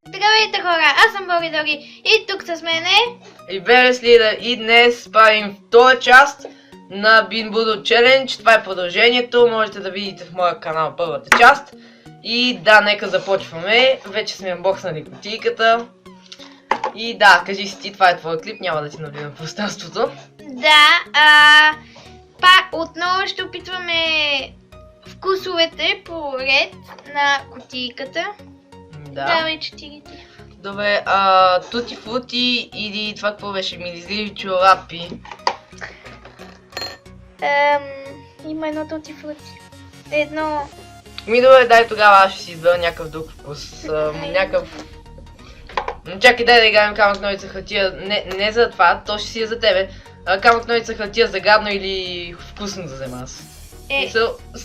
Здравейте хора, аз съм Бори Дори и тук с мен е... И Берес Лида, и днес правим втора част на Bean Boodle Challenge. Това е продължението, можете да видите в моя канал първата част. И да, нека започваме. Вече сме анбокснали кутийката. И да, кажи си ти, това е твой клип, няма да ти навлизам в пространството. Да, отново ще опитваме вкусовете по ред на кутийката. Да. Давай 4. Добре, тути фрути или това какво беше, миризливи чорапи? Има едно тути фрути. Едно... Добре, дай тогава аз ще си избера някакъв друг вкус. Някакъв... Чакай, дай да играем камък, ножица, хартия. Не за това, то ще си е за тебе. Камък, ножица, хартия за гадно или вкусно за взема аз.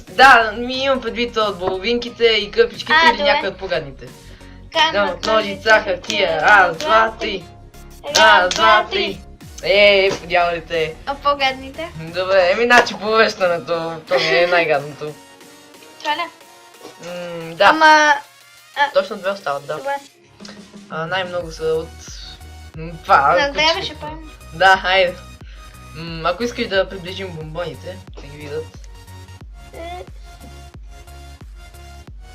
Да, имам предвид от половинките и къпичките или някои от погадните. Камък, ножица, хартия, раз, два, три. Раз, два, три. Подявалите. А по-гадните? Добре, значи повръщането, то ми е най-гадното. Това ли? Да. Ама... Точно две остават, да. Добре. Най-много са от... това. На две ще правим. Да, хайде. Ако искаш да приближим бомбоните, да ги видят.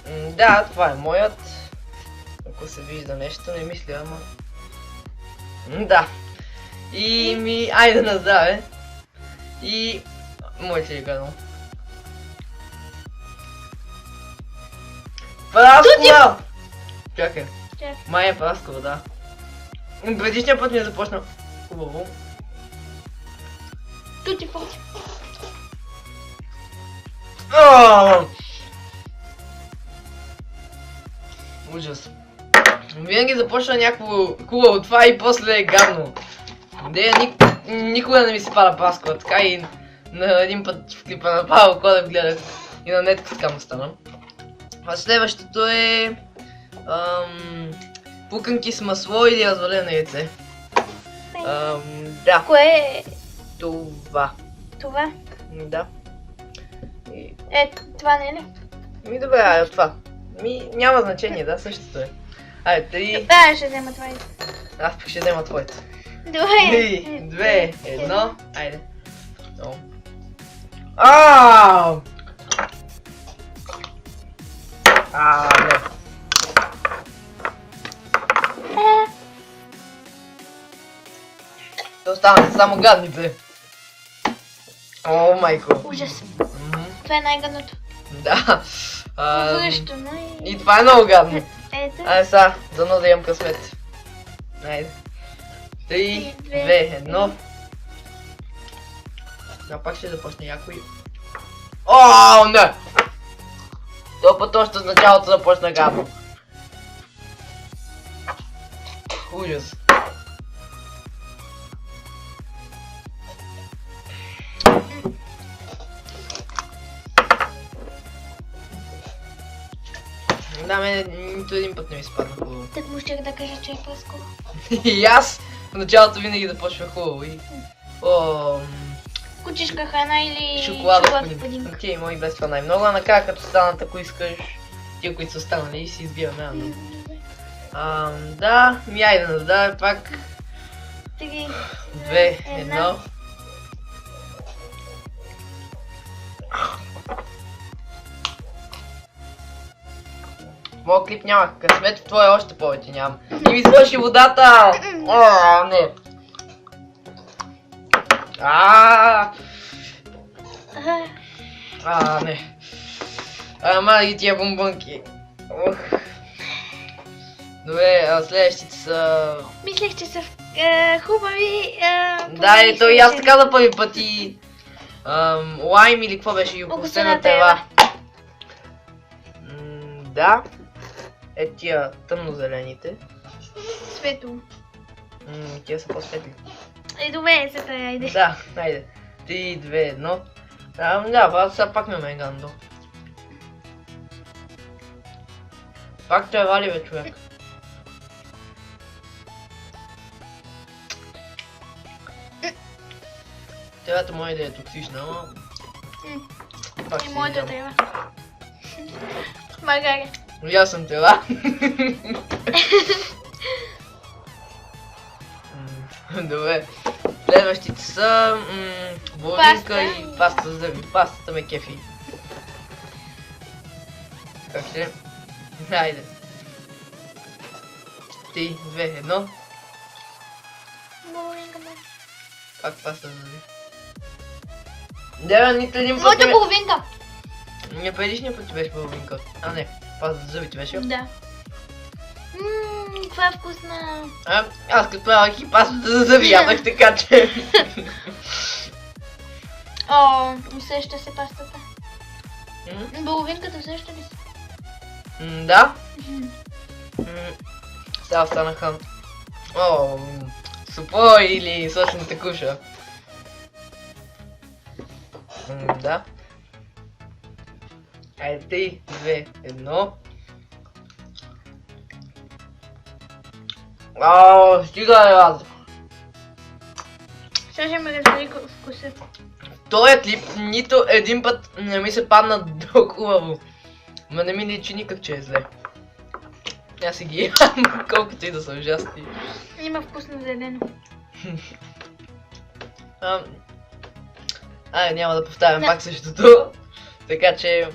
Да, това е моят. Ако се вижда нещо, не мисля, ама... Да. И айде на здраве. И... моят ли е гадно? Праскова! Чакай. Май е праскова, да. Предишния път ми е започнал хубаво. Тути фрути. Ужас. Винаги започна някакво хубаво това и после е гадно. Никога не ми се пада праскова, така и на един път в клипа на Павел Кодев гледах и на Нетка така му стана. А следващото е... пуканки с масло или развалено яйце. Да. Кое е? Това. Това? Да. Това не е ли? Добре, айде това. Няма значение, да, същото е. Айде, 3... Да, ще взема това. Аз пък ще взема твоето. Добре. 3, 2, 1, айде. Аааа! Не. Те останат само гадните. О, майко. Ужас. Това е най-гадното. Да. Връщано и това е много гадно. Ето. Айде сега, дано да имам късмет. Айде. 3, 2, 1. Сега пак ще започне някой. О, не! Това път още с началото започна гадно. Ужас. Да, нито един път не ми спадна хубаво. Так му щях да кажа, че е пръскова. И аз в началото винаги започва хубаво и... Кучешка храна или шоколад в пудинг. Тия има и без това най-много, а накрая като станат, ако искаш, тия, които са останали, си избираме. Да, айде на здраве пак. 3, 2, 1. Моят клип няма късмет, в твоя още повече няма. И ми свърши водата! Не! Не. Ама и тия бомбонки. Добре, следващите са... Мислех, че са хубави. Да, ето и аз така за първи път и... лайм или какво беше? Укусена трева. Да. Тия тъмнозелените. Светло. Тия са по-светли. Добре, се тая, айде. Да, айде. 3, 2, 1. Да, сега пак ме гандо. Пак те вали, бе, човек. Тревата може да е токсична, но... И моята трева. Магаре. Я съм тела. Добре. Следващите са булавинка и паста за зъби. Пастата ме кефи. Как ще? Хайде. 3, 2, 1. Пак паста за зъби. Да, нито един път Моята половинка. Не, предишния път ти беше половинка. А не, паста за зъби ти беше. Да. Каква е вкусна. Аз като правях и пастата за зъби ядах, така че... О, усеща се пастата. Половинката усеща ли се? Да. Сега останаха... Супо или сочната куша. Да. Айде, 3, 2, 1. Стига е разлика. Сега ще ме раздели вкуса. Този клип нито един път не ми се падна до хубаво. Ма не ми личи никак, че е зле. Аз си ги ям, колкото и да са ужасни. Има вкусно зелено. Няма да повтарям пак същото. Така че...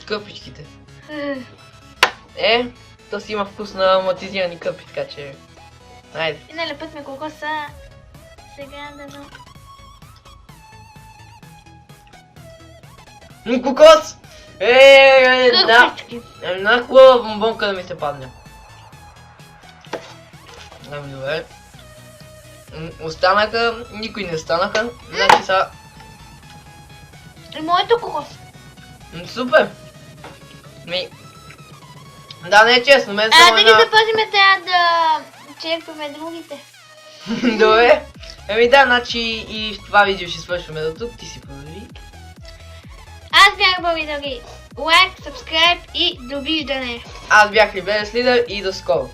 къпичките. То си има вкус на ароматизирани къпи, така че... Айде. И налепът ме кокоса. Сега да но... Кокос! Къпички. Една хубава бомбонка да ми се падне. Добре. Останаха, никой не останаха. Значи са... И моето кокос. Супер! Да, не е честно, мен само да ги запазиме, трябва да черпиме другите. Добре. Да, значи и в това видео ще свършваме до тук. Ти си продължи. Аз бях Българи. Лайк, сабскрайб и до виждане. Аз бях Либерес Лидер и до скоро.